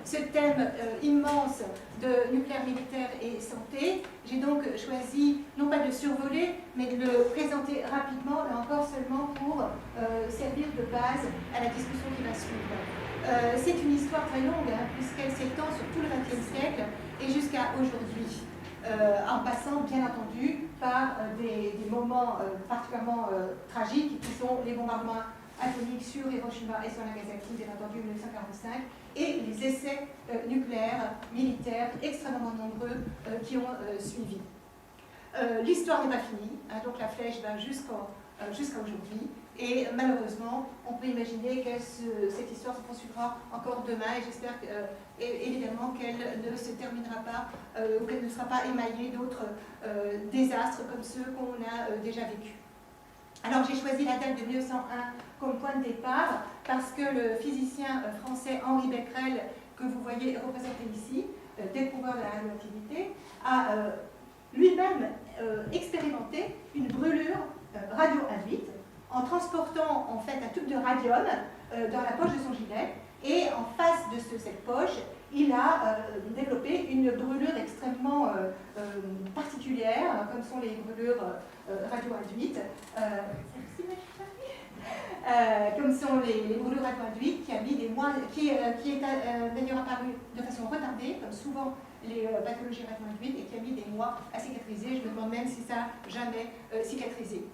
ce thème immense de nucléaire militaire et santé. J'ai donc choisi, non pas de le survoler, mais de le présenter rapidement, là encore seulement pour servir de base à la discussion qui va suivre. C'est une histoire très longue, hein, puisqu'elle s'étend sur tout le XXe siècle et jusqu'à aujourd'hui, en passant bien entendu par des moments particulièrement tragiques qui sont les bombardements atomiques sur Hiroshima et sur Nagasaki, bien entendu, en 1945, et les essais nucléaires, militaires, extrêmement nombreux qui ont suivi. L'histoire n'est pas finie, hein, donc la flèche va jusqu'à aujourd'hui, et malheureusement, on peut imaginer que cette histoire se poursuivra encore demain, et j'espère évidemment qu'elle ne se terminera pas, ou qu'elle ne sera pas émaillée d'autres désastres comme ceux qu'on a déjà vécus. Alors j'ai choisi la date de 1901 comme point de départ parce que le physicien français Henri Becquerel, que vous voyez représenté ici, découvreur de la radioactivité, a lui-même expérimenté une brûlure radio-induite en transportant en fait un tube de radium dans la poche de son gilet, et en face de cette poche, il a développé une brûlure extrêmement particulière, comme sont les brûlures radio-induites. Comme sont les brûlures radio-induites, qui a mis des mois, qui est d'ailleurs apparu de façon retardée, comme souvent les pathologies radio-induites, et qui a mis des mois à cicatriser. Je me demande même si ça n'a jamais cicatrisé.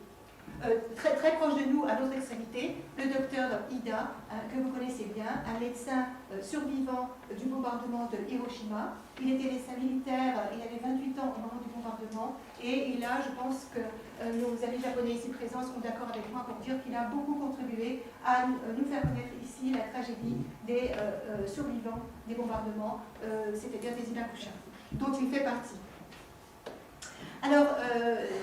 Très proche de nous, à l'autre extrémité, le docteur Ida, que vous connaissez bien, un médecin survivant du bombardement de Hiroshima. Il était médecin militaire, il avait 28 ans au moment du bombardement, et il a, je pense que nos amis japonais ici présents seront d'accord avec moi pour dire qu'il a beaucoup contribué à nous faire connaître ici la tragédie des survivants des bombardements, c'est-à-dire des Hibakusha, dont il fait partie. Alors,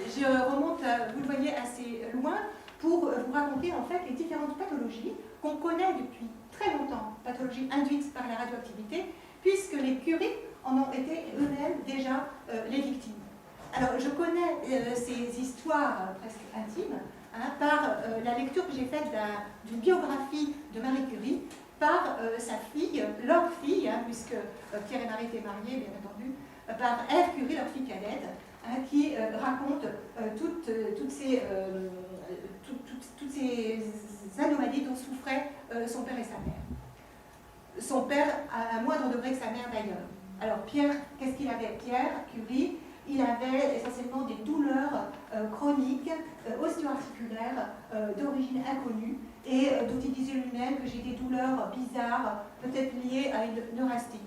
je remonte, vous le voyez, assez loin pour vous raconter en fait les différentes pathologies qu'on connaît depuis très longtemps, pathologies induites par la radioactivité, puisque les Curie en ont été eux-mêmes déjà les victimes. Alors, je connais ces histoires presque intimes hein, par la lecture que j'ai faite d'une biographie de Marie Curie par sa fille, leur fille, hein, puisque Pierre et Marie étaient mariés, bien entendu, par Ève Curie, leur fille cadette, qui raconte toutes ces anomalies dont souffraient son père et sa mère. Son père à un moindre degré que sa mère d'ailleurs. Alors Pierre, qu'est-ce qu'il avait? Pierre Curie, il avait essentiellement des douleurs chroniques, osteoarticulaires, d'origine inconnue, et dont il disait lui-même que j'ai des douleurs bizarres, peut-être liées à une neurasthénie.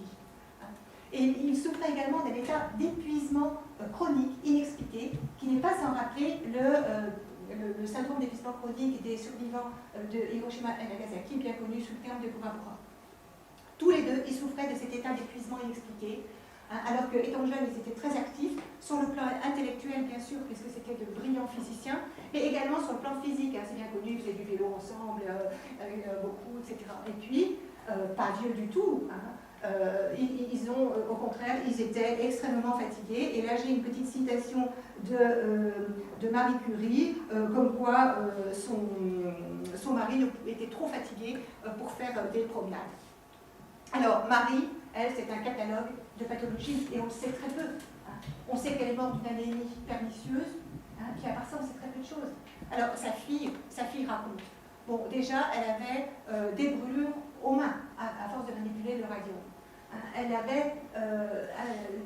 Et il souffrait également d'un état d'épuisement chronique, inexpliqué, qui n'est pas sans rappeler le syndrome d'épuisement chronique des survivants de Hiroshima et Nagasaki, bien connu sous le terme de Kawabura. Tous les deux, ils souffraient de cet état d'épuisement inexpliqué, hein, alors qu'étant jeunes, ils étaient très actifs, sur le plan intellectuel, bien sûr, puisque c'était de brillants physiciens, mais également sur le plan physique, hein, c'est bien connu, ils faisaient du vélo ensemble, beaucoup, etc. Et puis, pas vieux du tout, hein, au contraire, ils étaient extrêmement fatigués. Et là, j'ai une petite citation de Marie Curie, comme quoi son mari était trop fatigué pour faire des promenades. Alors, Marie, elle, c'est un catalogue de pathologies, et on le sait très peu. Hein. On sait qu'elle est morte d'une anémie pernicieuse, hein, puis à part ça, on sait très peu de choses. Alors, sa fille raconte. Bon, déjà, elle avait des brûlures aux mains, à force de manipuler le radium. Elle avait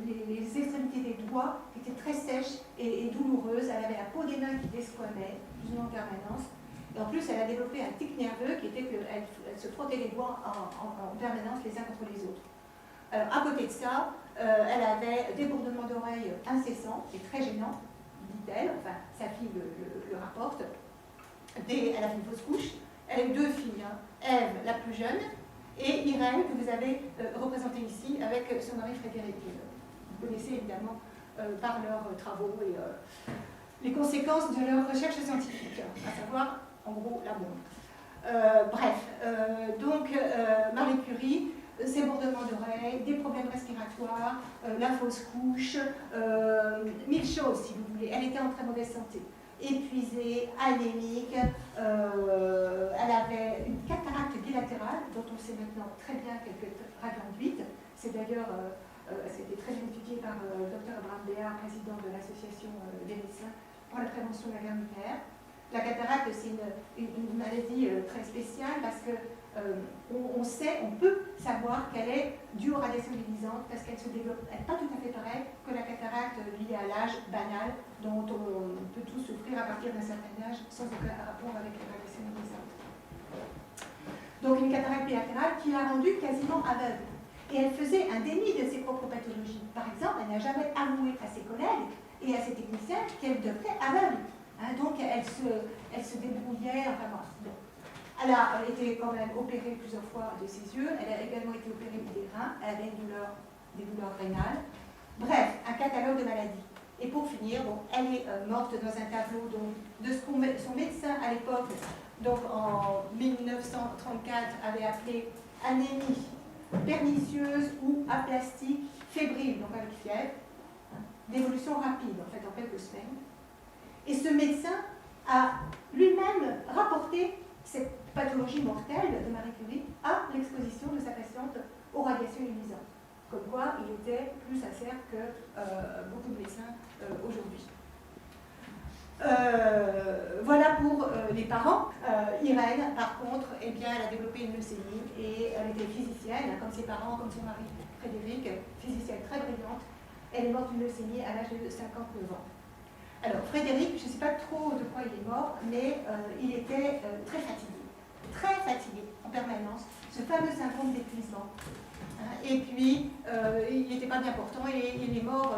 les extrémités des doigts qui étaient très sèches et douloureuses. Elle avait la peau des mains qui desquamait, plus ou moins en permanence. Et en plus, elle a développé un tic nerveux qui était qu'elle se frottait les doigts en permanence les uns contre les autres. Alors, à côté de ça, elle avait des bourdonnements d'oreilles incessants et très gênants, dit-elle, enfin, sa fille le rapporte. Elle a fait une fausse couche. Elle a eu deux filles, hein. Ève, la plus jeune, et Irène, que vous avez représentée ici avec son mari Frédéric. Vous connaissez évidemment par leurs travaux et les conséquences de leurs recherches scientifiques, à savoir, en gros, la bombe. Donc Marie Curie, ses bourdonnements d'oreilles, des problèmes respiratoires, la fausse couche, mille choses si vous voulez. Elle était en très mauvaise santé. Épuisée, anémique, elle avait une cataracte bilatérale, dont on sait maintenant très bien qu'elle peut être radioinduite. C'est d'ailleurs, c'était très bien étudié par le Dr Abraham Béard, président de l'association des médecins pour la prévention de la guerre nucléaire. La cataracte, c'est une maladie très spéciale parce que on peut savoir qu'elle est due aux radiations ionisantes parce qu'elle se développe, elle n'est pas tout à fait pareille que la cataracte liée à l'âge banal dont on peut tous souffrir à partir d'un certain âge sans aucun rapport avec les radiations ionisantes. Donc une cataracte bilatérale qui l'a rendue quasiment aveugle. Et elle faisait un déni de ses propres pathologies. Par exemple, elle n'a jamais avoué à ses collègues et à ses techniciens qu'elle devenait aveugle. Hein, donc elle se débrouillait, enfin bon. Elle a été quand même opérée plusieurs fois de ses yeux, elle a également été opérée des reins, elle avait des douleurs rénales. Bref, un catalogue de maladies. Et pour finir, bon, elle est morte dans un tableau donc, de ce que son médecin à l'époque, donc en 1934, avait appelé anémie pernicieuse ou aplastique fébrile, donc avec fièvre, hein, d'évolution rapide, en fait, en quelques semaines. Et ce médecin a lui-même rapporté cette pathologie mortelle de Marie Curie à l'exposition de sa patiente aux radiations ionisantes. Comme quoi, il était plus sincère que beaucoup de médecins aujourd'hui. Voilà pour les parents. Irène, par contre, eh bien, elle a développé une leucémie et elle était physicienne, comme ses parents, comme son mari Frédéric, physicienne très brillante. Elle est morte d'une leucémie à l'âge de 59 ans. Alors, Frédéric, je ne sais pas trop de quoi il est mort, mais il était très fatigué en permanence, ce fameux syndrome d'épuisement. Hein, et puis, il n'était pas bien portant et il est mort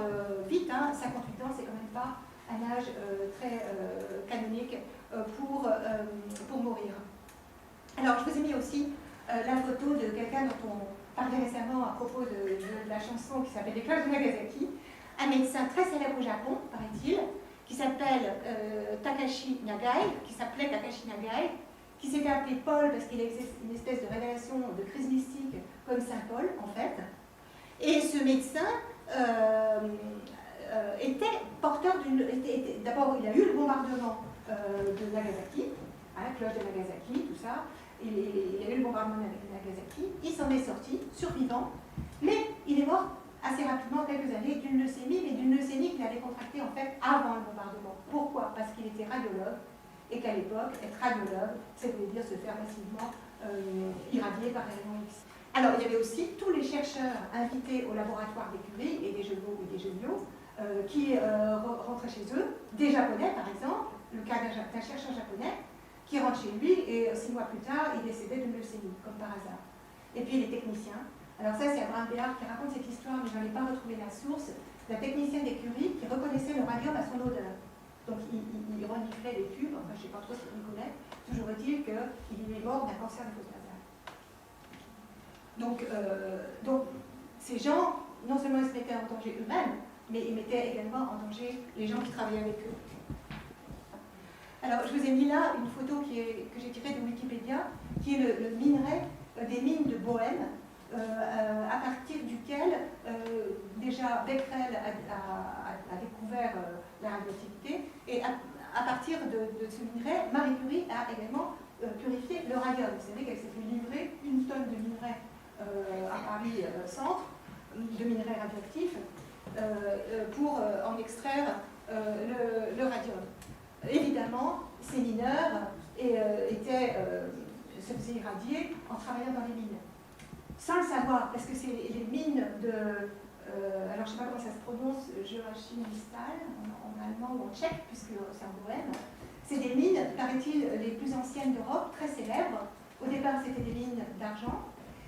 vite, hein, 58 ans, c'est quand même pas un âge très canonique pour mourir. Alors, je vous ai mis aussi la photo de quelqu'un dont on parlait récemment à propos de la chanson qui s'appelle Les cloches de Nagasaki, un médecin très célèbre au Japon, paraît-il, qui s'appelle Takashi Nagai, qui s'est fait appeler Paul parce qu'il existe une espèce de révélation de crise mystique comme Saint Paul, en fait. Et ce médecin était porteur d'une... D'abord, il a eu le bombardement de Nagasaki, hein, cloche de Nagasaki, tout ça. Il a eu le bombardement de Nagasaki. Il s'en est sorti, survivant, mais il est mort assez rapidement, quelques années, d'une leucémie, mais d'une leucémie qu'il avait contractée en fait avant le bombardement. Pourquoi? Parce qu'il était radiologue et qu'à l'époque, être radiologue, ça voulait dire se faire massivement irradier par les rayons X. Alors, il y avait aussi tous les chercheurs invités au laboratoire des Curie, et des Genot et des Géniaux, qui rentraient chez eux, des Japonais par exemple, le cas d'un chercheur japonais, qui rentre chez lui et 6 mois plus tard, il décédait d'une leucémie, comme par hasard. Et puis les techniciens. Alors ça, c'est Abraham Béard qui raconte cette histoire, mais je n'en ai pas retrouvé la source, d'un technicien des Curie qui reconnaissait le radium à son odeur. Donc il reniflait les tubes, enfin je ne sais pas trop ce qu'il connaît, toujours est-il qu'il est mort d'un cancer de fosse nasale. Donc ces gens, non seulement ils se mettaient en danger eux-mêmes, mais ils mettaient également en danger les gens qui travaillaient avec eux. Alors je vous ai mis là une photo que j'ai tirée de Wikipédia, qui est le minerai des mines de Bohême, à partir duquel déjà Becquerel a découvert la radioactivité, et à partir de ce minerai, Marie Curie a également purifié le radium. Vous savez qu'elle s'est fait livrer 1 tonne de minerai à Paris Centre, de minerai radioactif, pour en extraire le radium. Évidemment, ces mineurs se faisaient irradier en travaillant dans les mines. Sans le savoir, parce que c'est les mines de... alors je ne sais pas comment ça se prononce, Joachimsthal, en allemand ou en tchèque, puisque c'est en Bohême. C'est des mines, paraît-il, les plus anciennes d'Europe, très célèbres. Au départ, c'était des mines d'argent.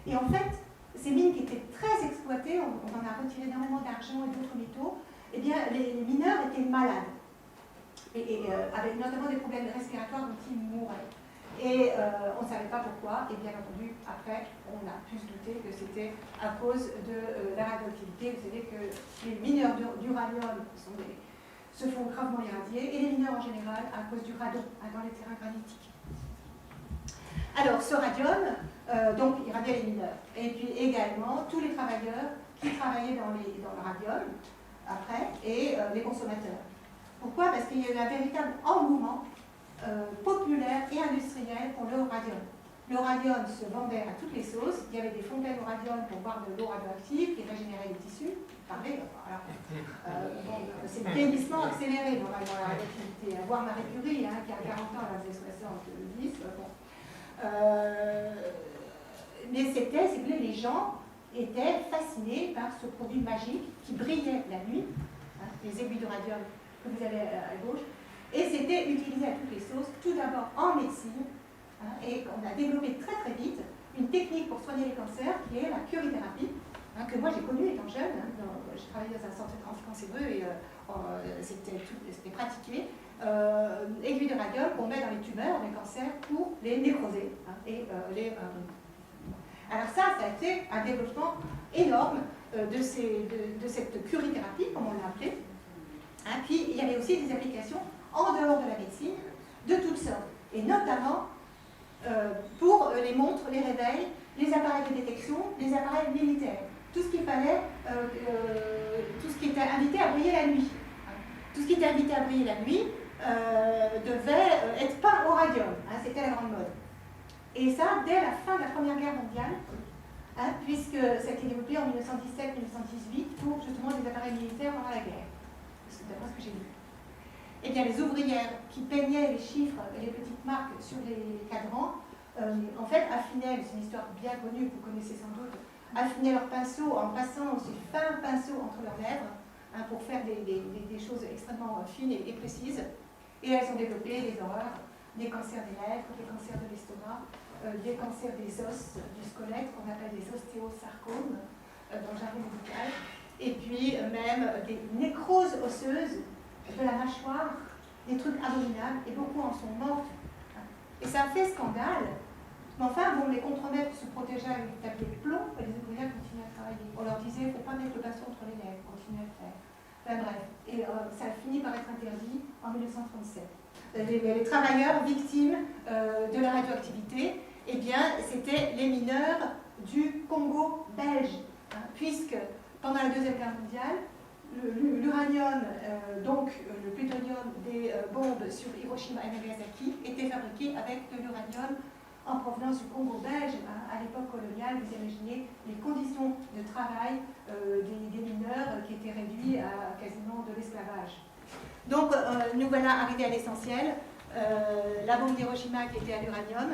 Et en fait, ces mines qui étaient très exploitées, on en a retiré énormément d'argent et d'autres métaux, eh bien, les mineurs étaient malades. Et avec notamment des problèmes respiratoires dont ils mouraient. Et on ne savait pas pourquoi, et bien entendu, après, on a pu se douter que c'était à cause de la radioactivité. Vous savez que les mineurs d'uranium se font gravement irradier, et les mineurs en général à cause du radon dans les terrains granitiques. Alors, ce radium, donc, irradiait les mineurs. Et puis également, tous les travailleurs qui travaillaient dans le radium, après, et les consommateurs. Pourquoi? Parce qu'il y a eu un véritable engouement populaire et industriel pour le radium. Le radium se vendait à toutes les sauces. Il y avait des fontaines au radium pour boire de l'eau radioactive qui régénérait les tissus. Parlez, voilà. C'est le vieillissement accéléré normalement la radioactivité. À voir Marie Curie, hein, qui a 40 ans, elle faisait 70. Bon. Mais c'était, si vous voulez, les gens étaient fascinés par ce produit magique qui brillait la nuit, hein, les aiguilles de radium que vous avez à gauche, et c'était utilisé à toutes les sauces, tout d'abord en médecine, hein, et on a développé très très vite une technique pour soigner les cancers qui est la curithérapie, hein, que moi j'ai connue étant jeune. Hein, je travaillais dans un centre cancéreux et c'était pratiqué. Aiguilles de radium qu'on met dans les tumeurs, les cancers, pour les nécroser. Hein, alors ça a été un développement énorme de cette curithérapie, comme on l'a appelé. Hein, puis il y avait aussi des applications en dehors de la médecine, de toutes sortes, et notamment pour les montres, les réveils, les appareils de détection, les appareils militaires. Tout ce qu'il fallait, tout ce qui était invité à briller la nuit. Tout ce qui était invité à briller la nuit devait être peint au radium. Hein, c'était la grande mode. Et ça, dès la fin de la Première Guerre mondiale, hein, puisque ça a été développé en 1917-1918 pour justement les appareils militaires pendant la guerre. C'est d'après ce que j'ai lu. Eh bien, les ouvrières qui peignaient les chiffres et les petites marques sur les cadrans, en fait, affinaient, c'est une histoire bien connue, que vous connaissez sans doute, affinaient leur pinceau en passant ces fins pinceaux entre leurs lèvres, hein, pour faire des choses extrêmement fines et précises. Et elles ont développé des horreurs, des cancers des lèvres, des cancers de l'estomac, des cancers des os, du squelette, qu'on appelle des ostéosarcomes dans le jargon médical, et puis même des nécroses osseuses de la mâchoire, des trucs abominables, et beaucoup en sont mortes. Et ça a fait scandale, mais enfin, bon, les contremaîtres se protégeaient avec du papier de plomb, et les ouvriers continuaient à travailler. On leur disait, il ne faut pas mettre le bâton entre les lèvres, continuez à le faire. Enfin bref, et ça a fini par être interdit en 1937. Les travailleurs victimes de la radioactivité, eh bien, c'était les mineurs du Congo belge, hein, puisque pendant la Deuxième Guerre mondiale, l'uranium, donc le plutonium des bombes sur Hiroshima et Nagasaki, était fabriqué avec de l'uranium en provenance du Congo belge. Hein, à l'époque coloniale, vous imaginez les conditions de travail des mineurs qui étaient réduits à quasiment de l'esclavage. Donc, nous voilà arrivés à l'essentiel. La bombe d'Hiroshima qui était à l'uranium,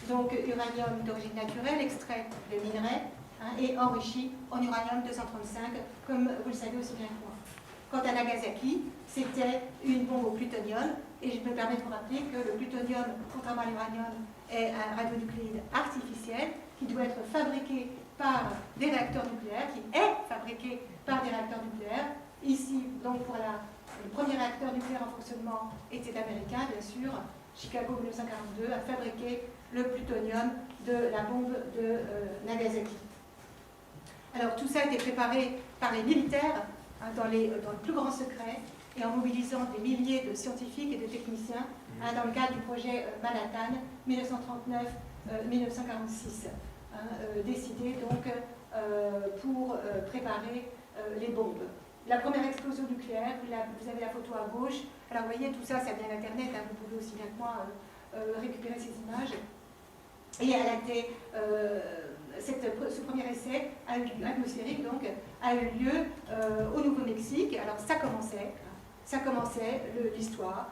donc uranium d'origine naturelle, extrait de minerais, hein, et enrichi en uranium 235, comme vous le savez aussi bien que moi. Quant à Nagasaki, c'était une bombe au plutonium, et je me permets de vous rappeler que le plutonium, contrairement à l'uranium, est un radionucléide artificiel qui doit être fabriqué par des réacteurs nucléaires, qui est fabriqué par des réacteurs nucléaires. Ici, donc pour le premier réacteur nucléaire en fonctionnement était américain, bien sûr. Chicago 1942 a fabriqué le plutonium de la bombe de Nagasaki. Alors tout ça a été préparé par les militaires, hein, dans le plus grand secret, et en mobilisant des milliers de scientifiques et de techniciens, hein, dans le cadre du projet Manhattan 1939-1946, hein, décidé donc pour préparer les bombes. La première explosion nucléaire, vous avez la photo à gauche. Alors vous voyez, tout ça, ça vient d'Internet, hein, vous pouvez aussi bien que moi récupérer ces images. Et elle a été, ce premier essai atmosphérique donc, a eu lieu au Nouveau-Mexique. Alors ça commençait l'histoire.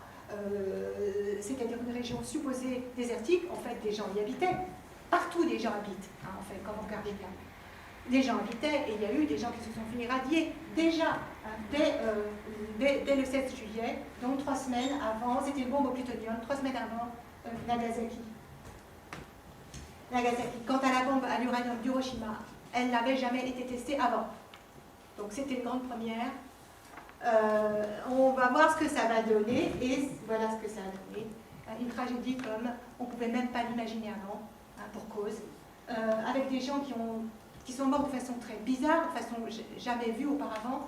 C'est-à-dire une région supposée désertique. En fait, des gens y habitaient. Partout, des gens habitent, hein, en fait, quand vous regardez bien. Des gens habitaient, et il y a eu des gens qui se sont fait irradier déjà, hein, dès le 7 juillet, donc 3 semaines avant, c'était une bombe au plutonium, 3 semaines avant Nagasaki. Quant à la bombe à l'uranium d'Hiroshima, elle n'avait jamais été testée avant. Donc c'était une grande première. On va voir ce que ça va donner, et voilà ce que ça a donné. Une tragédie comme on ne pouvait même pas l'imaginer avant, hein, pour cause, avec des gens qui sont morts de façon très bizarre, de façon jamais vue auparavant.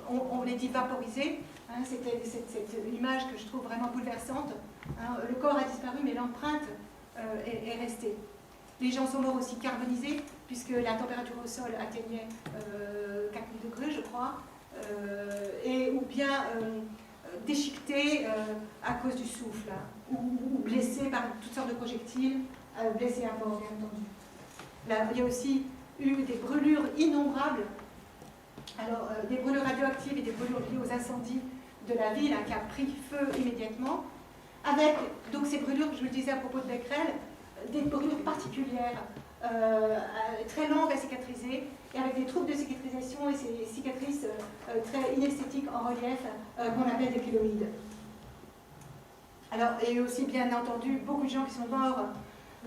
On les dit vaporisés. Hein, c'était cette image que je trouve vraiment bouleversante. Hein, le corps a disparu, mais l'empreinte est restée. Les gens sont morts aussi carbonisés, puisque la température au sol atteignait 4000 degrés, je crois, ou bien déchiquetés à cause du souffle, hein, ou blessés par toutes sortes de projectiles. blessés à mort, bien entendu. Là, il y a aussi eu des brûlures innombrables, alors des brûlures radioactives et des brûlures liées aux incendies de la ville, qui a pris feu immédiatement, avec donc ces brûlures, je le disais à propos de Becquerel, des brûlures particulières, très longues à cicatriser, et avec des troubles de cicatrisation et ces cicatrices très inesthétiques en relief qu'on appelle des kéloïdes. Alors, et aussi bien entendu beaucoup de gens qui sont morts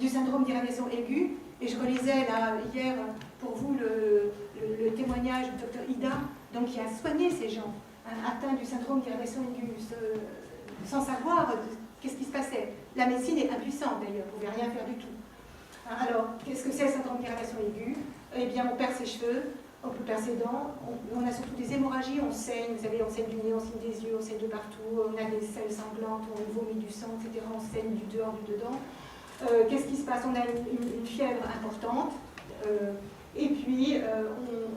du syndrome d'irradiation aiguë, et je relisais là hier pour vous le témoignage du docteur Ida, donc qui a soigné ces gens atteints du syndrome d'irradiation aiguë sans savoir qu'est-ce qui se passait. La médecine est impuissante d'ailleurs, on ne pouvait rien faire du tout. Alors, qu'est-ce que c'est le syndrome d'irradiation aiguë? Eh bien, on perd ses cheveux, on peut perdre ses dents, on a surtout des hémorragies, on saigne, vous savez, on saigne du nez, on saigne des yeux, on saigne de partout, on a des selles sanglantes, on vomit du sang, etc., on saigne du dehors, du dedans. Qu'est-ce qui se passe? On a une fièvre importante, et puis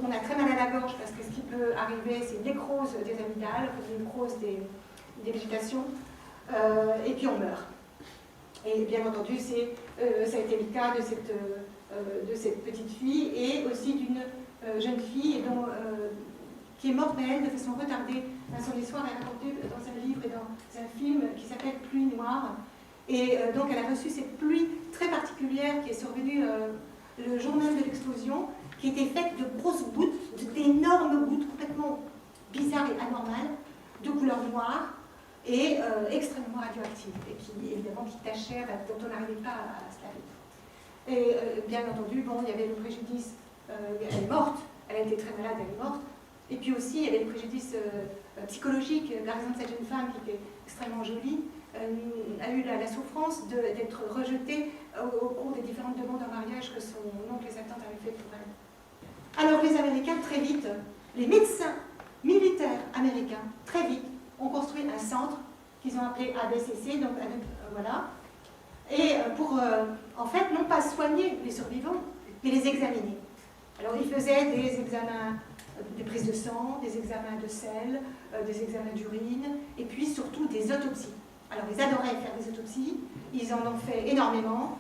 on a très mal à la gorge, parce que ce qui peut arriver, c'est une nécrose des amygdales, une nécrose des végétations, et puis on meurt. Et bien entendu, ça a été le cas de cette petite fille, et aussi d'une jeune fille qui est morte, mais elle, de façon retardée. Son histoire est racontée dans un livre et dans un film qui s'appelle Pluie noire. Et donc elle a reçu cette pluie très particulière qui est survenue le jour même de l'explosion, qui était faite de grosses gouttes, d'énormes gouttes complètement bizarres et anormales, de couleur noire et extrêmement radioactives, et qui évidemment qui tachaient, dont on n'arrivait pas à se laver. Et bien entendu, bon, il y avait le préjudice, elle est morte, elle a été très malade, elle est morte, et puis aussi il y avait le préjudice psychologique. Par exemple, cette jeune femme qui était extrêmement jolie a eu la souffrance d'être rejetée au cours des différentes demandes en mariage que son oncle et sa tante avaient fait pour elle. Alors les Américains, très vite, les médecins militaires américains, très vite, ont construit un centre qu'ils ont appelé ABCC, donc voilà, et pour, en fait, non pas soigner les survivants, mais les examiner. Alors ils faisaient des examens, des prises de sang, des examens de sel, des examens d'urine, et puis surtout des autopsies. Alors ils adoraient faire des autopsies, ils en ont fait énormément,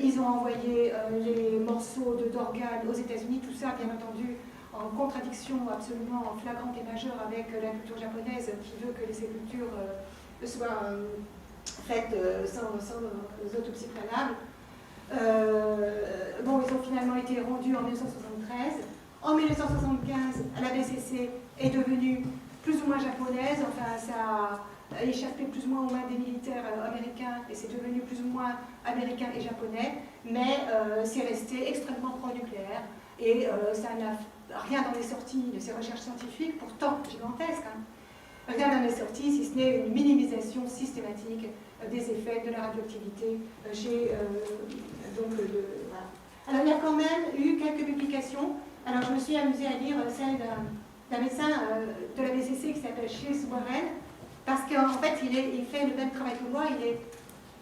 ils ont envoyé les morceaux d'organes aux États-Unis, tout ça bien entendu en contradiction absolument flagrante et majeure avec la culture japonaise qui veut que les sépultures soient faites sans autopsie préalable. Bon, ils ont finalement été rendus en 1973. En 1975, la BCC est devenue plus ou moins japonaise, enfin ça a échappé plus ou moins aux mains des militaires américains et c'est devenu plus ou moins américain et japonais, mais c'est resté extrêmement pro-nucléaire et ça n'a rien dans les sorties de ces recherches scientifiques, pourtant gigantesques, rien dans les sorties, si ce n'est une minimisation systématique des effets de la radioactivité chez voilà. Alors il y a quand même eu quelques publications. Alors je me suis amusée à lire celle d'un médecin de la BCC qui s'appelle Shields Warren, parce qu'en fait il fait le même travail que moi, il est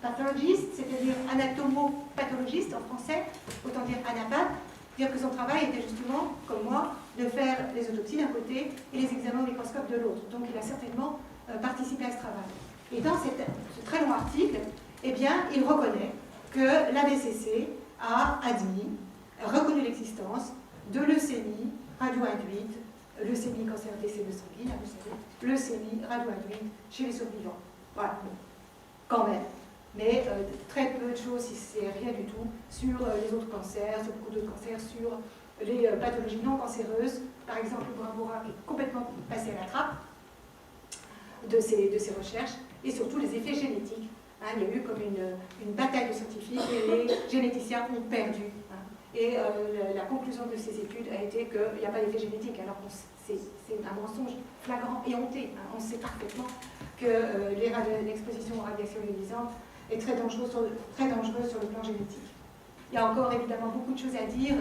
pathologiste, c'est-à-dire anatomopathologiste en français, autant dire anapathe, dire que son travail était justement, comme moi, de faire les autopsies d'un côté et les examens au microscope de l'autre. Donc il a certainement participé à ce travail. Et dans ce très long article, eh bien, il reconnaît que la BCC a reconnu l'existence de leucémie radio-induite, leucémie cancer des cellules sanguines, vous savez, leucémie radio-induite chez les survivants. Voilà, quand même. Mais très peu de choses, si c'est rien du tout, sur les autres cancers, sur beaucoup d'autres cancers, sur les pathologies non cancéreuses, par exemple le Bora qui est complètement passé à la trappe de ces recherches, et surtout les effets génétiques. Il y a eu comme une bataille de scientifiques et les généticiens ont perdu. Et la conclusion de ces études a été qu'il n'y a pas d'effet génétique, alors c'est un mensonge flagrant et honteux. On sait parfaitement que l'exposition aux radiations ionissantes est très dangereuse sur le plan génétique. Il y a encore évidemment beaucoup de choses à dire,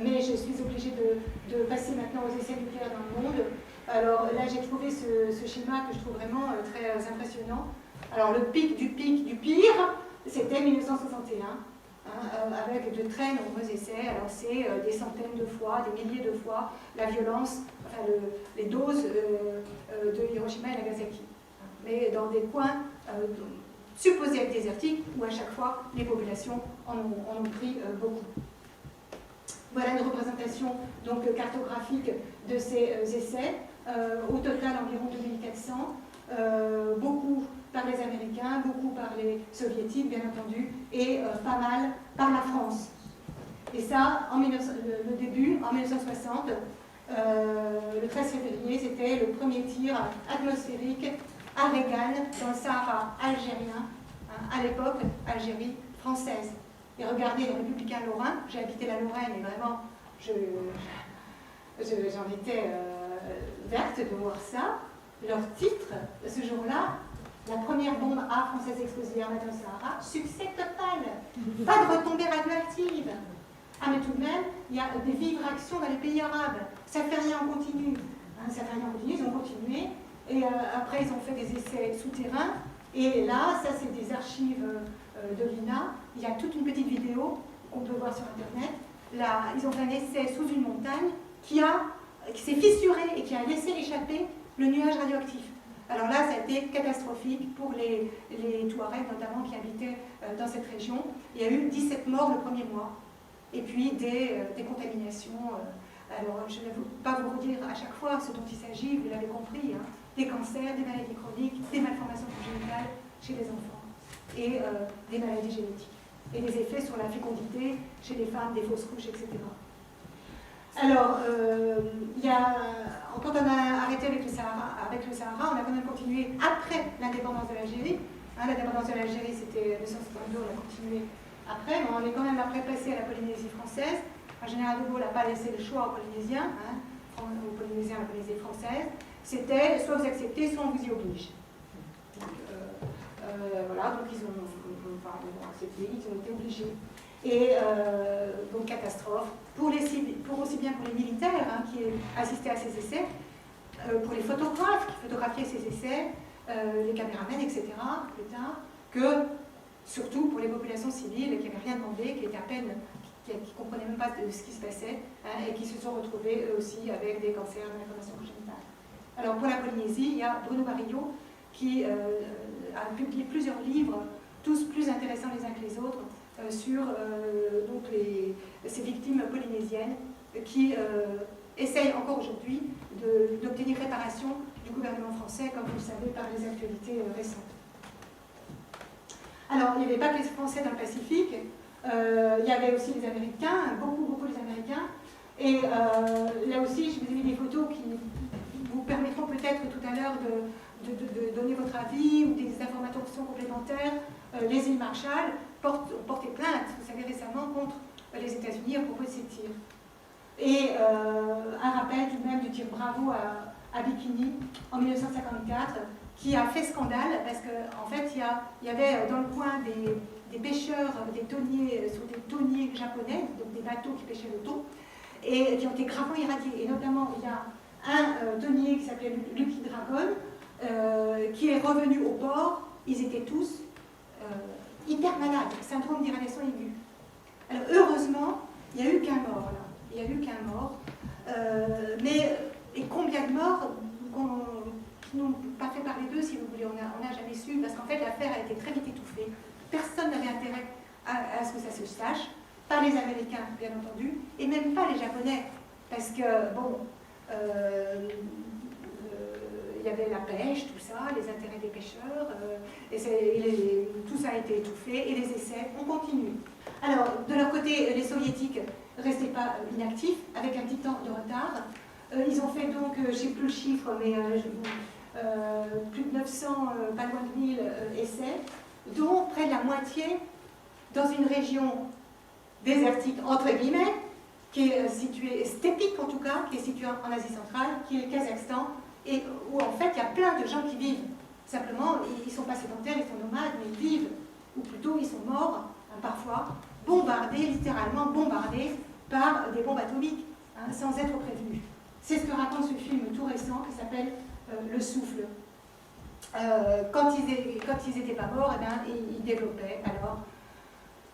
mais je suis obligée de passer maintenant aux essais nucléaires dans le monde. Alors là, j'ai trouvé ce schéma que je trouve vraiment très impressionnant. Alors le pic du pire, c'était 1961, avec de très nombreux essais. Alors c'est des centaines de fois, des milliers de fois, la violence, enfin les doses de Hiroshima et Nagasaki. Mais dans des coins supposés être désertiques, où à chaque fois les populations en ont pris beaucoup. Voilà une représentation donc, cartographique de ces essais. Au total, environ 2400, beaucoup par les Américains, beaucoup par les Soviétiques, bien entendu, et pas mal par la France. Et ça, le début, en 1960, le 13 février, c'était le premier tir atmosphérique à Reagan dans le Sahara algérien, à l'époque, Algérie française. Et regardez, les républicains lorrains, j'ai habité la Lorraine et vraiment, j'en étais verte de voir ça. Leur titre, ce jour-là, la première bombe A française explosée dans le Sahara, succès total, pas de retombées radioactives. Ah mais tout de même, il y a des vives réactions dans les pays arabes. Ça fait rien, on continue. Ça fait rien, on continue, ils ont continué. Et après, ils ont fait des essais souterrains. Et là, ça c'est des archives de l'INA. Il y a toute une petite vidéo qu'on peut voir sur Internet. Là, ils ont fait un essai sous une montagne qui s'est fissuré et qui a laissé échapper le nuage radioactif. Alors là, ça a été catastrophique pour les Touaregs notamment qui habitaient dans cette région. Il y a eu 17 morts le premier mois. Et puis des contaminations. Alors, je ne vais pas vous redire à chaque fois ce dont il s'agit, vous l'avez compris, hein, des cancers, des maladies chroniques, des malformations congénitales chez les enfants et des maladies génétiques. Et des effets sur la fécondité chez les femmes, des fausses couches, etc. Alors, quand on a arrêté avec le Sahara, on a quand même continué après l'indépendance de l'Algérie. L'indépendance de l'Algérie, c'était 1952, on a continué après, mais on est quand même après passé à la Polynésie française. En général, de Gaulle n'a pas laissé le choix aux Polynésiens, aux Polynésiens, à la Polynésie française. C'était soit vous acceptez, soit on vous y oblige. Donc, voilà, donc ils ont accepté, ils ont été obligés. Et donc catastrophe, pour aussi bien pour les militaires qui assistaient à ces essais, pour les photographes qui photographiaient ces essais, les caméramans, etc., plus tard, que surtout pour les populations civiles qui n'avaient rien demandé, qui étaient à peine, qui ne comprenaient même pas de ce qui se passait, et qui se sont retrouvés eux aussi avec des cancers de l'information congénitale. Alors pour la Polynésie, il y a Bruno Barillot qui a publié plusieurs livres, tous plus intéressants les uns que les autres, sur donc ces victimes polynésiennes qui essayent encore aujourd'hui d'obtenir réparation du gouvernement français, comme vous le savez, par les actualités récentes. Alors, il n'y avait pas que les Français dans le Pacifique, il y avait aussi les Américains, beaucoup les Américains. Et là aussi, je vous ai mis des photos qui vous permettront peut-être tout à l'heure de donner votre avis ou des informations complémentaires. Les îles Marshall ont porté plainte, vous savez, récemment contre les États-Unis à propos de ces tirs. Et un rappel tout de même du tir Bravo à Bikini en 1954, qui a fait scandale parce qu'en fait, il y avait dans le coin des pêcheurs, des thoniers, sur des thoniers japonais, donc des bateaux qui pêchaient le thon, et qui ont été gravement irradiés. Et notamment, il y a un thonier qui s'appelait Lucky Dragon, qui est revenu au port. Ils étaient tous hyper malades, syndrome d'irradiation aiguë. Alors heureusement, il n'y a eu qu'un mort là. Il n'y a eu qu'un mort. Et combien de morts qui n'ont pas fait parler d'eux, si vous voulez, on n'a jamais su, parce qu'en fait l'affaire a été très vite étouffée. Personne n'avait intérêt à ce que ça se sache, pas les Américains bien entendu, et même pas les Japonais, parce que bon, il y avait la pêche, tout ça, les intérêts des pêcheurs, tout ça a été étouffé, et les essais ont continué. Alors, de leur côté, les soviétiques ne restaient pas inactifs, avec un petit temps de retard. Ils ont fait donc, je ne sais plus le chiffre, mais plus de 900, pas loin de 1000 essais, dont près de la moitié dans une région désertique, entre guillemets, qui est située, stépique en tout cas, qui est située en Asie centrale, qui est le Kazakhstan, et où en fait il y a plein de gens qui vivent. Simplement, ils ne sont pas sédentaires, ils sont nomades, mais ils vivent, ou plutôt ils sont morts, parfois, bombardés, littéralement bombardés par des bombes atomiques, sans être prévenus. C'est ce que raconte ce film tout récent qui s'appelle Le Souffle. Quand ils n'étaient pas morts, ils développaient alors,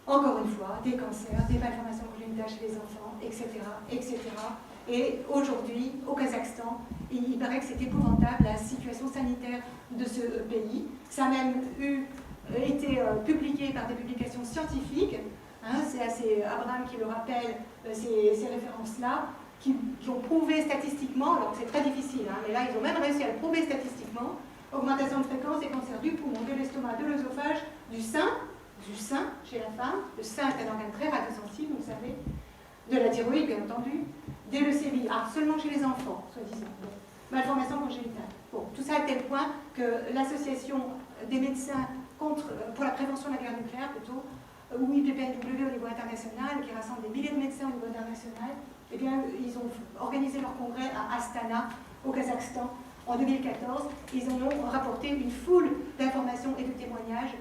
encore une fois, des cancers, des malformations congénitales chez les enfants, etc. etc. Et aujourd'hui, au Kazakhstan, il paraît que c'est épouvantable la situation sanitaire de ce pays. Ça a même eu été publiés par des publications scientifiques. Hein, c'est Abraham qui le rappelle, ces références-là, qui ont prouvé statistiquement, alors c'est très difficile, hein, mais là ils ont même réussi à le prouver statistiquement, augmentation de fréquence des cancers du poumon, de l'estomac, de l'œsophage, du sein chez la femme. Le sein est un organe très radiosensible, vous savez, de la thyroïde bien entendu, des leucémies, seulement chez les enfants, soi-disant. Malformation congénitale. Bon, tout ça à tel point que l'association des médecins pour la prévention de la guerre nucléaire, plutôt, ou IPPNW au niveau international, qui rassemble des milliers de médecins au niveau international, eh bien, ils ont organisé leur congrès à Astana, au Kazakhstan, en 2014. Ils en ont rapporté une foule d'informations et de témoignages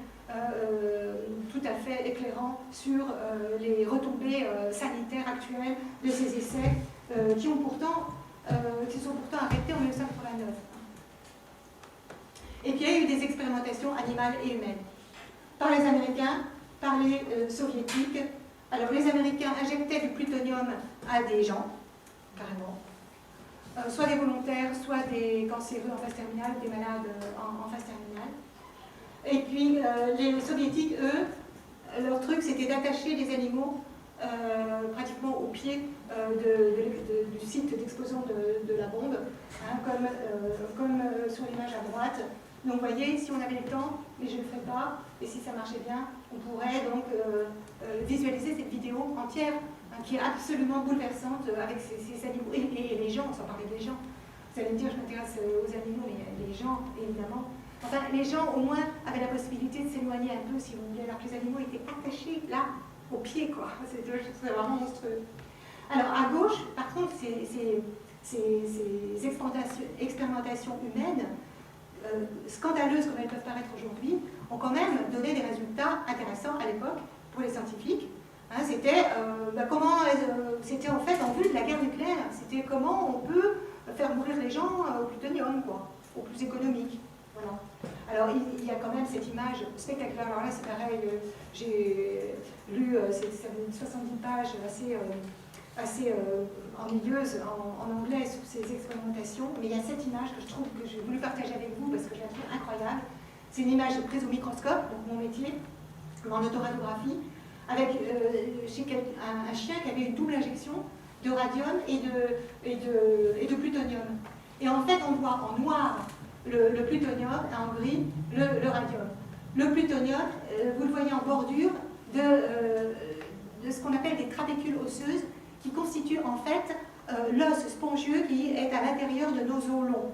tout à fait éclairants sur les retombées sanitaires actuelles de ces essais qui sont pourtant arrêtés en 1989. Et puis il y a eu des expérimentations animales et humaines par les Américains, par les Soviétiques. Alors les Américains injectaient du plutonium à des gens, carrément, soit des volontaires, soit des cancéreux en phase terminale, des malades en phase terminale. Et puis les Soviétiques, eux, leur truc c'était d'attacher des animaux pratiquement au pied du site d'explosion de la bombe, hein, comme sur l'image à droite. Donc vous voyez, si on avait le temps, mais je ne le ferai pas, et si ça marchait bien, on pourrait donc visualiser cette vidéo entière, hein, qui est absolument bouleversante avec ces animaux, et les gens, sans parler des gens. Vous allez me dire, je m'intéresse aux animaux, mais les gens, évidemment. Enfin, les gens, au moins, avaient la possibilité de s'éloigner un peu, si vous voulez, alors que les animaux étaient attachés, là, au pied, quoi. C'est vraiment monstrueux. Alors, à gauche, par contre, ces expérimentations humaines, scandaleuses comme elles peuvent paraître aujourd'hui, ont quand même donné des résultats intéressants à l'époque pour les scientifiques. Hein, c'était en fait en vue de la guerre nucléaire. C'était comment on peut faire mourir les gens au plutonium, quoi, au plus économique. Voilà. Alors il y a quand même cette image spectaculaire. Alors là c'est pareil, j'ai lu 70 pages assez ennuyeuses en anglais sur ces expérimentations, mais il y a cette image que je trouve que j'ai voulu partager avec vous parce que je la trouve incroyable. C'est une image prise au microscope, donc mon métier, en autoradiographie, avec chez un chien qui avait une double injection de radium et de plutonium. Et en fait, on voit en noir le plutonium et en gris le radium. Le plutonium, vous le voyez en bordure de ce qu'on appelle des trabécules osseuses qui constituent en fait l'os spongieux qui est à l'intérieur de nos os longs.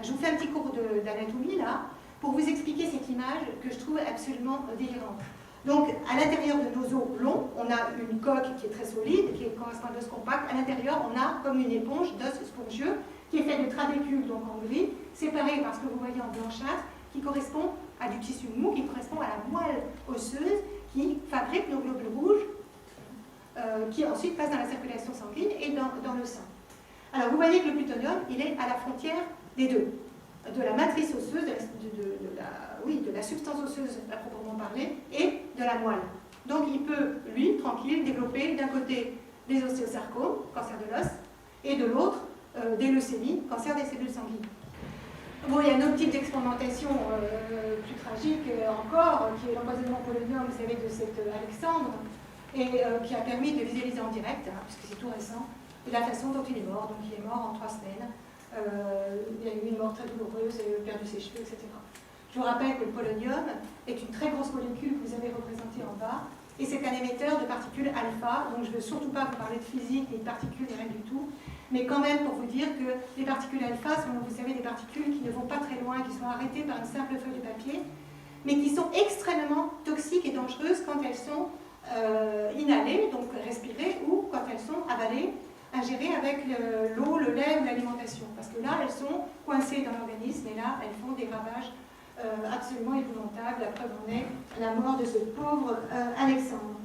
Je vous fais un petit cours d'anatomie là, pour vous expliquer cette image que je trouve absolument délirante. Donc, à l'intérieur de nos os longs, on a une coque qui est très solide, qui correspond à un os compact. À l'intérieur, on a comme une éponge d'os spongieux qui est fait de trabécules, donc en gris, séparés par ce que vous voyez en blanchâtre, qui correspond à du tissu mou, qui correspond à la moelle osseuse qui fabrique nos globules rouges, qui ensuite passent dans la circulation sanguine et dans le sang. Alors, vous voyez que le plutonium, il est à la frontière des deux, de la matrice osseuse, de la substance osseuse à proprement parler, et de la moelle. Donc il peut, lui, tranquille, développer d'un côté des ostéosarcomes, cancer de l'os, et de l'autre, des leucémies, cancer des cellules sanguines. Bon, il y a un autre type d'expérimentation plus tragique encore, qui est l'empoisonnement au polonium, vous savez, de cet Alexandre, et qui a permis de visualiser en direct, hein, puisque c'est tout récent, la façon dont il est mort. Donc il est mort en 3 semaines. Il a eu une mort très douloureuse, il a perdu ses cheveux, etc. Je vous rappelle que le polonium est une très grosse molécule que vous avez représentée en bas, et c'est un émetteur de particules alpha, donc je ne veux surtout pas vous parler de physique, ni de particules, ni rien du tout, mais quand même pour vous dire que les particules alpha sont, vous savez, des particules qui ne vont pas très loin, qui sont arrêtées par une simple feuille de papier, mais qui sont extrêmement toxiques et dangereuses quand elles sont inhalées, donc respirées, ou quand elles sont avalées, ingérées avec l'eau, le lait ou l'alimentation. Parce que là, elles sont coincées dans l'organisme, et là, elles font des ravages absolument épouvantables. La preuve en est la mort de ce pauvre Alexandre.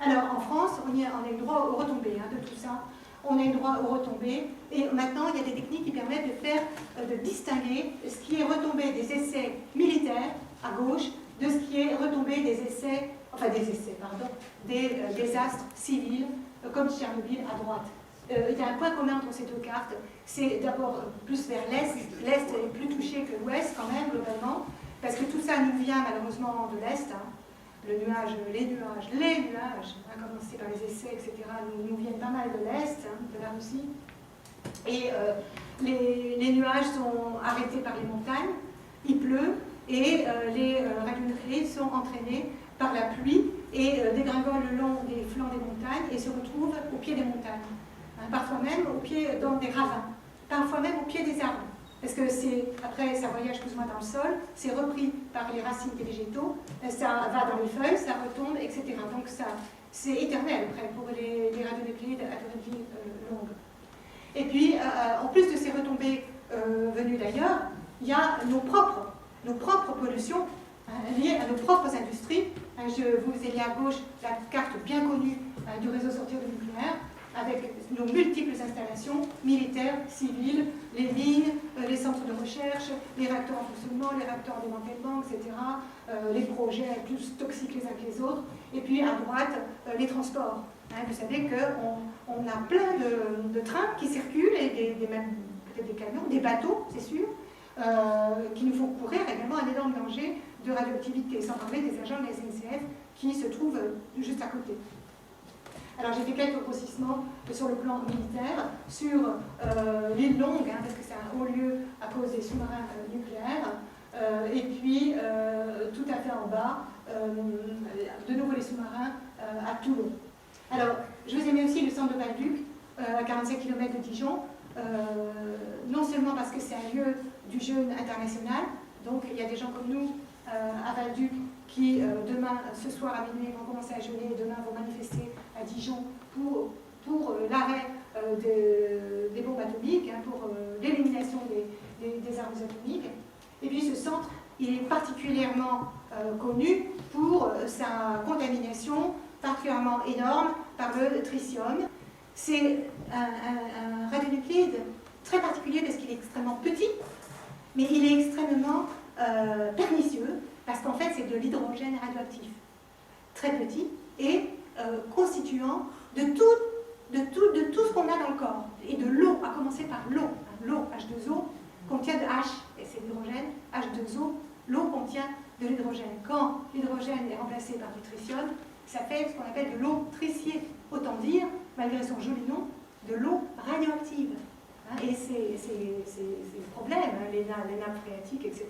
Alors, en France, on a eu droit aux retombées de tout ça. On a eu droit aux retombées, et maintenant, il y a des techniques qui permettent de distinguer ce qui est retombé des essais militaires, à gauche, de ce qui est retombé des désastres civils, comme Tchernobyl, à droite. Il y a un point commun entre ces deux cartes, c'est d'abord plus vers l'Est, l'Est est plus touché que l'Ouest quand même, globalement, parce que tout ça nous vient malheureusement de l'Est, hein. Les nuages, à commencer par les essais, etc., nous viennent pas mal de l'Est, hein, de la Russie. Et les nuages sont arrêtés par les montagnes, il pleut, et les radionucléides sont entraînés par la pluie et dégringolent le long des flancs des montagnes et se retrouvent au pied des montagnes. Hein, parfois même dans des ravins, parfois même au pied des arbres. Parce que après, ça voyage plus ou moins dans le sol, c'est repris par les racines des végétaux, ça va dans les feuilles, ça retombe, etc. Donc c'est éternel après pour les radionucléides à durée de vie longue. Et puis, en plus de ces retombées venues d'ailleurs, il y a nos propres pollutions liées à nos propres industries. Je vous ai mis à gauche la carte bien connue du réseau sortir du nucléaire, avec nos multiples installations militaires, civiles, les mines, les centres de recherche, les réacteurs en fonctionnement, les réacteurs en démantèlement, etc., les projets plus toxiques les uns que les autres, et puis à droite, les transports. Vous savez qu'on a plein de trains qui circulent, et même peut-être des camions, des bateaux, c'est sûr, qui nous font courir également un énorme danger de radioactivité, sans parler des agents de la SNCF qui se trouvent juste à côté. Alors j'ai fait quelques grossissements sur le plan militaire, sur l'île Longue, hein, parce que c'est un haut lieu à cause des sous-marins nucléaires, et puis tout à fait en bas, de nouveau les sous-marins à Toulon. Alors je vous ai mis aussi le centre de Val-Duc, à 45 km de Dijon, non seulement parce que c'est un lieu du jeûne international, donc il y a des gens comme nous à Val-Duc qui demain, ce soir à minuit, vont commencer à jeûner et demain vont manifester à Dijon pour l'arrêt des bombes atomiques, hein, pour l'élimination des armes atomiques. Et puis ce centre, il est particulièrement connu pour sa contamination particulièrement énorme par le tritium. C'est un radionuclide très particulier parce qu'il est extrêmement petit, mais il est extrêmement pernicieux parce qu'en fait c'est de l'hydrogène radioactif, très petit et constituant de tout ce qu'on a dans le corps, et de l'eau, à commencer par l'eau. L'eau, H2O, contient de H, et c'est l'hydrogène, H2O, l'eau contient de l'hydrogène. Quand l'hydrogène est remplacé par du tritium, ça fait ce qu'on appelle de l'eau tritiée, autant dire, malgré son joli nom, de l'eau radioactive. Et ces problèmes, les nappes phréatiques, etc.,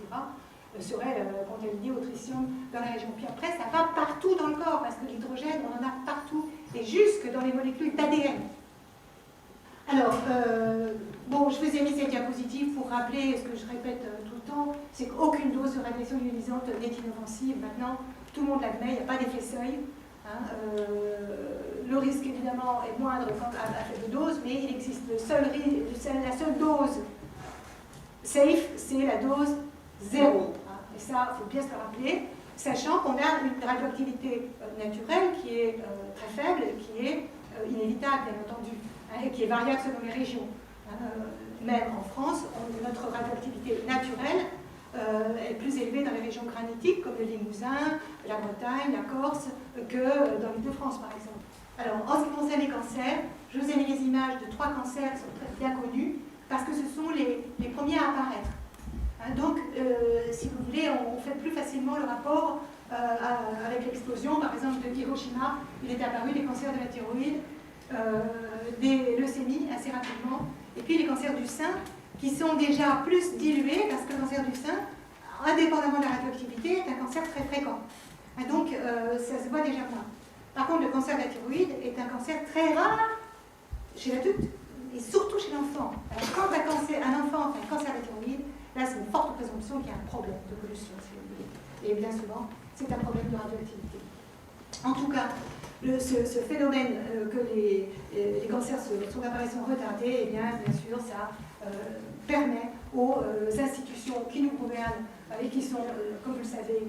seraient contaminés au tritium dans la région. Puis après, ça va partout dans le corps, parce que l'hydrogène, on en a partout, et jusque dans les molécules d'ADN. Alors, bon, je vous ai mis cette diapositive pour rappeler ce que je répète tout le temps, c'est qu'aucune dose de radiation ionisante n'est inoffensive. Maintenant, tout le monde l'admet, il n'y a pas d'effet seuil. Hein, le risque, évidemment, est moindre à faible dose, mais il existe la seule dose safe, c'est la dose 0. Hein, et ça, il faut bien se le rappeler, sachant qu'on a une radioactivité naturelle qui est très faible, qui est inévitable, bien entendu, hein, et qui est variable selon les régions. Même en France, notre radioactivité naturelle est plus élevée dans les régions granitiques, comme le Limousin, la Bretagne, la Corse, que dans l'Île-de-France, par exemple. Alors, en ce qui concerne les cancers, je vous ai mis les images de 3 cancers qui sont très bien connus, parce que ce sont les premiers à apparaître. Hein, donc, si vous voulez, on fait plus facilement le rapport avec l'explosion, par exemple, de Hiroshima. Il est apparu des cancers de la thyroïde, des leucémies assez rapidement, et puis les cancers du sein, qui sont déjà plus dilués, parce que le cancer du sein, indépendamment de la radioactivité, est un cancer très fréquent. Et donc, ça se voit déjà moins. Par contre, le cancer de la thyroïde est un cancer très rare chez l'adulte, et surtout chez l'enfant. Alors, quand un enfant fait un cancer de la thyroïde, là, c'est une forte présomption qu'il y a un problème de pollution, si vous voulez. Et bien souvent, c'est un problème de radioactivité. En tout cas, ce phénomène que les cancers sont d'apparition retardée, eh bien sûr, ça permet aux institutions qui nous gouvernent et qui sont, comme vous le savez,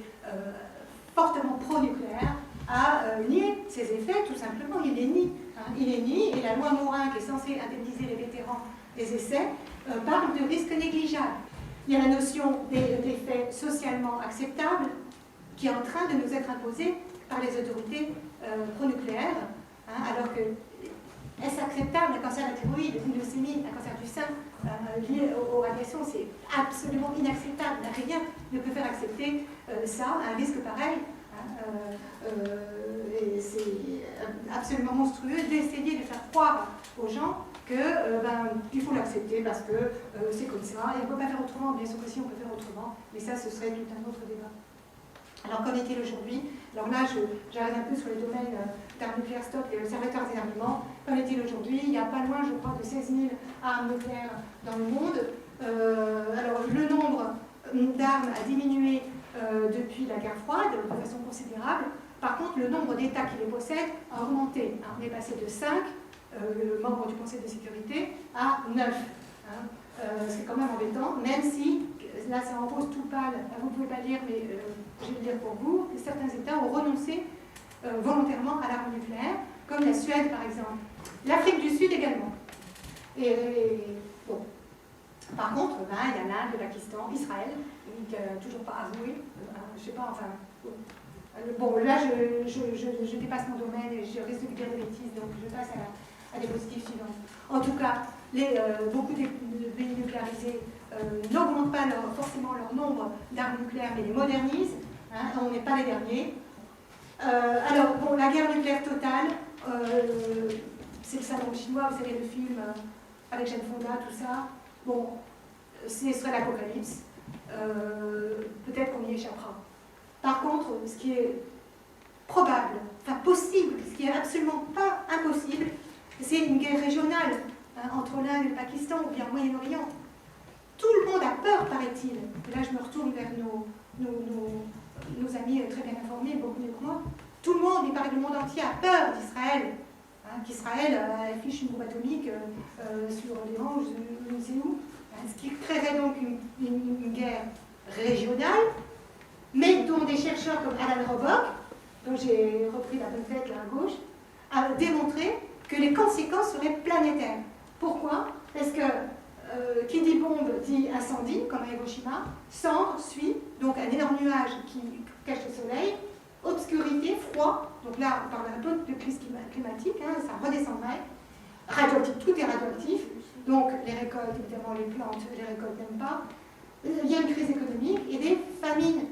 fortement pro-nucléaires, à nier ces effets, tout simplement. Il les nie. Hein. Il les nie, et la loi Morin, qui est censée indemniser les vétérans des essais, parle de risques négligeables. Il y a la notion d'effets socialement acceptables, qui est en train de nous être imposée par les autorités pro-nucléaires, hein, alors que Est-ce acceptable un cancer de la thyroïde, une leucémie, un cancer du sein lié aux radiations? C'est absolument inacceptable. Rien ne peut faire accepter ça, un risque pareil. Et c'est absolument monstrueux d'essayer de faire croire aux gens que il faut l'accepter parce que c'est comme ça et on ne peut pas faire autrement. Bien sûr que si on peut faire autrement, mais ça ce serait tout un autre débat. Alors qu'en est-il aujourd'hui? Alors là j'arrive un peu sur les domaines d'armes nucléaires stop et observateurs des armements. Qu'en est-il aujourd'hui? Il n'y a pas loin, je crois, de 16 000 armes nucléaires dans le monde. Alors le nombre d'armes a diminué depuis la guerre froide de façon considérable. Par contre, le nombre d'États qui les possèdent a augmenté. On est passé de 5 membres du Conseil de sécurité à 9. C'est quand même embêtant, même si, là ça en rose tout pâle, vous ne pouvez pas lire, mais je vais le dire pour vous, que certains États ont renoncé volontairement à l'arme nucléaire, comme la Suède par exemple. L'Afrique du Sud également. Et bon. Par contre, il y a l'Inde, le Pakistan, Israël, qui n'a toujours pas avoué, je ne sais pas, enfin... Bon, là, je dépasse mon domaine et je risque de dire des bêtises, donc je passe à la diapositive suivante. En tout cas, beaucoup de pays nucléarisés n'augmentent pas forcément leur nombre d'armes nucléaires, mais les modernisent. On n'est pas les derniers. Alors, bon, la guerre nucléaire totale, c'est le syndrome chinois, vous savez, le film avec Jane Fonda, tout ça. Bon, ce serait l'apocalypse. Peut-être qu'on y échappera. Par contre, ce qui est probable, enfin possible, ce qui est absolument pas impossible, c'est une guerre régionale entre l'Inde et le Pakistan ou bien le Moyen-Orient. Tout le monde a peur, paraît-il. Et là, je me retourne vers nos amis très bien informés, beaucoup mieux que moi. Tout le monde, il paraît que le monde entier a peur d'Israël. Qu'Israël affiche une bombe atomique sur les Anges, je ne sais où. Ce qui créerait donc une guerre régionale, mais dont des chercheurs comme Alan Robock, dont j'ai repris la bonne tête là à gauche, a démontré que les conséquences seraient planétaires. Pourquoi? Parce que qui dit bombe dit incendie, comme à Hiroshima, cendre suit, donc un énorme nuage qui cache le soleil, obscurité, froid, donc là on parle un peu de crise climatique, ça redescendrait, radioactif, tout est radioactif, donc les récoltes, évidemment les plantes, les récoltes n'aiment pas, il y a une crise économique et des famines,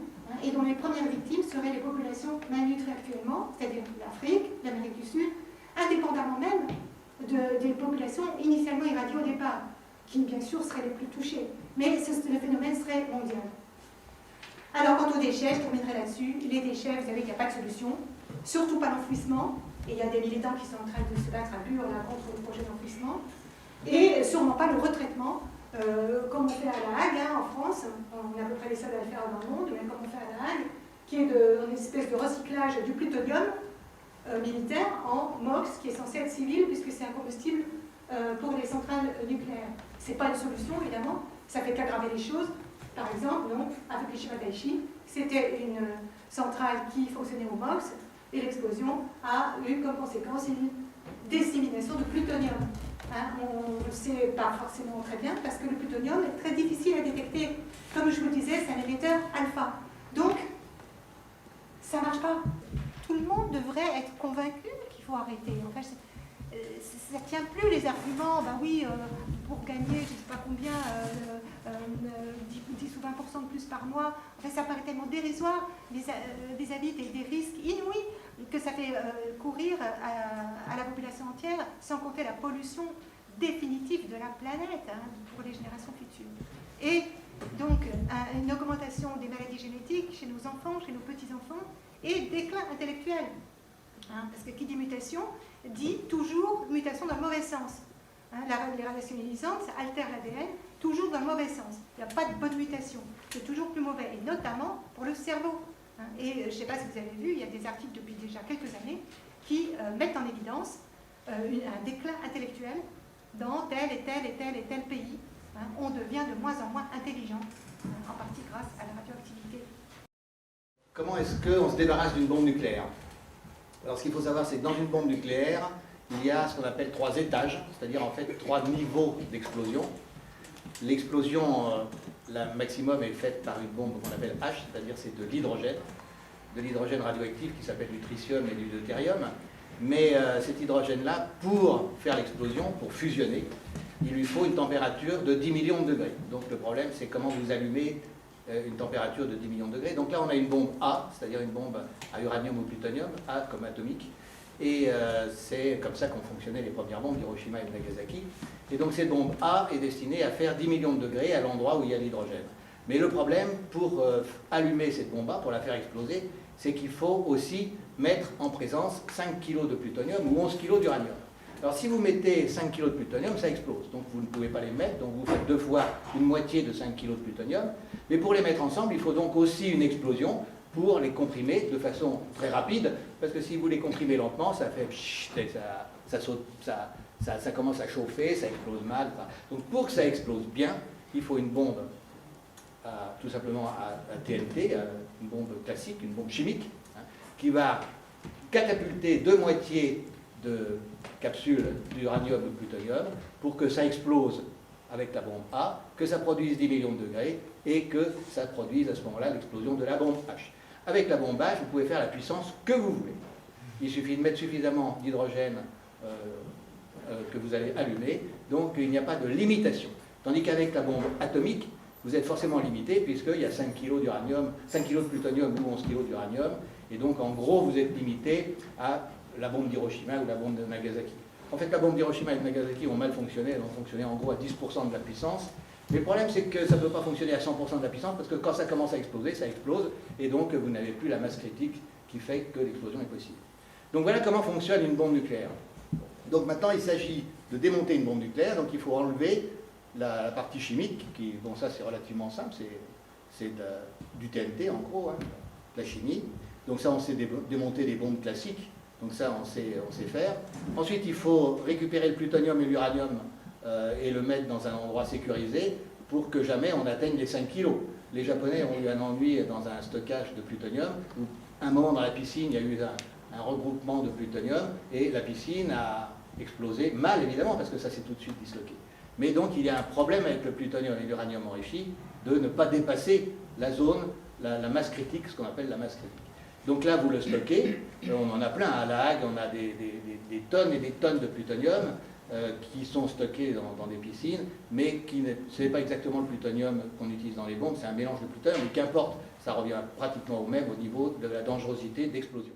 et dont les premières victimes seraient les populations malnutries actuellement, c'est-à-dire l'Afrique, l'Amérique du Sud, indépendamment même des populations initialement irradiées au départ, qui bien sûr seraient les plus touchées. Mais le phénomène serait mondial. Alors quant aux déchets, je terminerai là-dessus. Les déchets, vous savez qu'il n'y a pas de solution, surtout pas l'enfouissement, et il y a des militants qui sont en train de se battre à Bure là, contre le projet d'enfouissement, et sûrement pas le retraitement, comme on fait à La Hague, en France, on est à peu près les seuls à le faire dans le monde, mais comme on fait à La Hague, qui est une espèce de recyclage du plutonium militaire en MOX, qui est censé être civil, puisque c'est un combustible pour les centrales nucléaires. Ce n'est pas une solution, évidemment, ça fait qu'aggraver les choses. Par exemple, donc, à Fukushima Daiichi, c'était une centrale qui fonctionnait au MOX, et l'explosion a eu comme conséquence une dissémination de plutonium. On ne sait pas forcément très bien parce que le plutonium est très difficile à détecter. Comme je vous le disais, c'est un émetteur alpha. Donc, ça ne marche pas. Tout le monde devrait être convaincu qu'il faut arrêter. Enfin, ça ne tient plus les arguments. Ben oui, pour gagner, je ne sais pas combien, 10 ou 20% de plus par mois. Enfin, ça paraît tellement dérisoire vis-à-vis des risques inouïs que ça fait courir à la population entière, sans compter la pollution définitive de la planète pour les générations futures. Et donc, une augmentation des maladies génétiques chez nos enfants, chez nos petits-enfants, et déclin intellectuel. Parce que qui dit mutation, dit toujours mutation dans le mauvais sens. Les radiations ionisantes, ça altère l'ADN, toujours dans le mauvais sens. Il n'y a pas de bonne mutation, c'est toujours plus mauvais, et notamment pour le cerveau. Et je ne sais pas si vous avez vu, il y a des articles depuis déjà quelques années qui mettent en évidence un déclin intellectuel dans tel et tel et tel et tel pays. On devient de moins en moins intelligent, en partie grâce à la radioactivité. Comment est-ce qu'on se débarrasse d'une bombe nucléaire? Alors ce qu'il faut savoir, c'est que dans une bombe nucléaire, il y a ce qu'on appelle 3 étages, c'est-à-dire en fait 3 niveaux d'explosion. L'explosion, la maximum est faite par une bombe qu'on appelle H, c'est-à-dire c'est de l'hydrogène radioactif qui s'appelle du tritium et du deutérium. Mais cet hydrogène-là, pour faire l'explosion, pour fusionner, il lui faut une température de 10 millions de degrés. Donc le problème, c'est comment vous allumez une température de 10 millions de degrés. Donc là, on a une bombe A, c'est-à-dire une bombe à uranium ou plutonium, A comme atomique. Et c'est comme ça qu'ont fonctionné les premières bombes d'Hiroshima et de Nagasaki. Et donc cette bombe A est destinée à faire 10 millions de degrés à l'endroit où il y a l'hydrogène. Mais le problème, pour allumer cette bombe A, pour la faire exploser, c'est qu'il faut aussi mettre en présence 5 kg de plutonium ou 11 kg d'uranium. Alors si vous mettez 5 kg de plutonium, ça explose. Donc vous ne pouvez pas les mettre, donc vous faites 2 fois une moitié de 5 kg de plutonium. Mais pour les mettre ensemble, il faut donc aussi une explosion pour les comprimer de façon très rapide, parce que si vous les comprimez lentement, ça fait pchit, ça saute, ça commence à chauffer, ça explose mal. Donc pour que ça explose bien, il faut une bombe tout simplement à TNT, une bombe classique, une bombe chimique, hein, qui va catapulter 2 moitiés de capsules d'uranium ou de plutonium pour que ça explose avec la bombe A, que ça produise 10 millions de degrés et que ça produise à ce moment-là l'explosion de la bombe H. Avec la bombe H, vous pouvez faire la puissance que vous voulez. Il suffit de mettre suffisamment d'hydrogène que vous allez allumer, donc il n'y a pas de limitation. Tandis qu'avec la bombe atomique, vous êtes forcément limité puisqu'il y a 5 kg d'uranium, 5 kg de plutonium ou 11 kg d'uranium, et donc en gros vous êtes limité à la bombe d'Hiroshima ou la bombe de Nagasaki. En fait, la bombe d'Hiroshima et de Nagasaki ont mal fonctionné, elles ont fonctionné en gros à 10% de la puissance. Mais le problème, c'est que ça ne peut pas fonctionner à 100% de la puissance, parce que quand ça commence à exploser, ça explose, et donc vous n'avez plus la masse critique qui fait que l'explosion est possible. Donc voilà comment fonctionne une bombe nucléaire. Donc maintenant, il s'agit de démonter une bombe nucléaire, donc il faut enlever la partie chimique, qui, bon ça c'est relativement simple, c'est du TNT en gros, hein, de la chimie. Donc ça, on sait démonter les bombes classiques. Donc ça, on sait faire. Ensuite, il faut récupérer le plutonium et l'uranium et le mettre dans un endroit sécurisé pour que jamais on atteigne les 5 kg. Les Japonais ont eu un ennui dans un stockage de plutonium où, à un moment dans la piscine, il y a eu un regroupement de plutonium et la piscine a explosé, mal évidemment, parce que ça s'est tout de suite disloqué. Mais donc, il y a un problème avec le plutonium et l'uranium enrichi de ne pas dépasser la zone, la masse critique, ce qu'on appelle la masse critique. Donc là, vous le stockez, on en a plein à La Hague, on a des tonnes et des tonnes de plutonium qui sont stockés dans des piscines, mais ce n'est pas exactement le plutonium qu'on utilise dans les bombes, c'est un mélange de plutonium, mais qu'importe, ça revient pratiquement au même au niveau de la dangerosité d'explosion.